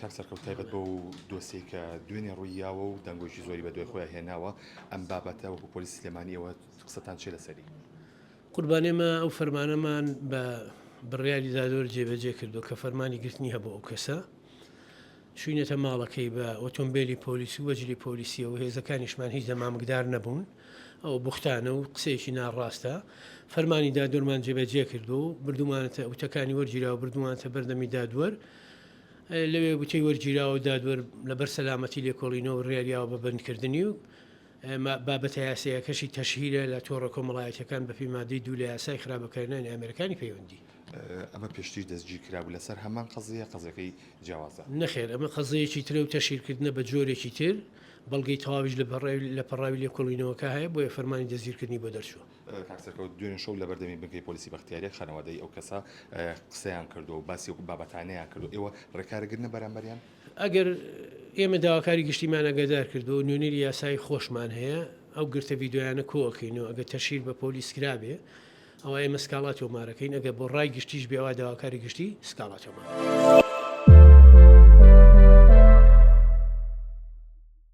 کاک سەرکەوت تایبەت بۆ دۆسێک کە دوێنێ ڕوویاوە و دەنگۆشی زۆری بە دوای خۆیان هێناوە ئەم بابەتە وەکو پۆلیس سلێمانیەوە قسەتان چێ لەسەری؟ قوربانێمە ئەو فەرمانەمان بە بڕیاری دادوەر جێبەجێ کردو کە فەرمانی گرتنی هەبوو ئەو کەسە شوینێتە ماڵەکەی بە ئۆتۆمبیلی پۆلیسی و وەجلی پۆلیسیە و هێزەکانیشمان هیچ دەمامکدار نەبوون ئەو بوختانە و قسەیەکی ناڕاستە فەرمانی دادوەرمان جێبەجێ کردو و بردومانێتە ئەوتەکانی وەرگیرا و بردومانێتە بەردەمی دادوەر لەوێ وتەی وەرگیراوە دادوەر لەبەر سەلامەتی لێکۆڵینەوە ڕێریاوە بە بندکردنی و بابەتە یاسەیەکەشی تەشهیرە لە تۆڕە کۆمەڵایەتەکان بە پەیمادەی دوو لە یاسای خراپەکردنانی ئەمریکانی پەیوەندی. ئەمە پێشتری دەستگیر کرابوو لەسەر هەمان قەزەیە قەزەکەی جیاوازە؟ نەخێر ئەمە قەزەیەکی ترە و تەشیرکردنە بە جۆرێکی تر بەڵگەی تەواویش لە پەڕاوی لێکۆڵینەوەکە هەیە بۆیە فەرمانی دەستگیرکردنی بۆ دەرچووە. کاکسەرکەوت دوێن شەو لە بەردەمی بنکەی پۆلیسی بەختیارێک خانەوادەی ئەو کەسە قسەیان کردو و باسی بابەتانەیان کردو ئێوە ڕێکارەگرنە بەرامبەریان؟ ئەگەر ئێمە داواکاری گشتیمان ئەگەدار کردو و نوێنەری یاسای خۆشمان هەیە ئەو گرتە ڤیددیۆیانە کۆکەینەوە ئەگە تەشیر بە پۆلیس کرابێ ئەوە ئێمە سکاڵات تۆمارەکەین ئەگە بۆ ڕای گشتیش بێوا داواکاری گشتی سکاڵات تۆمار.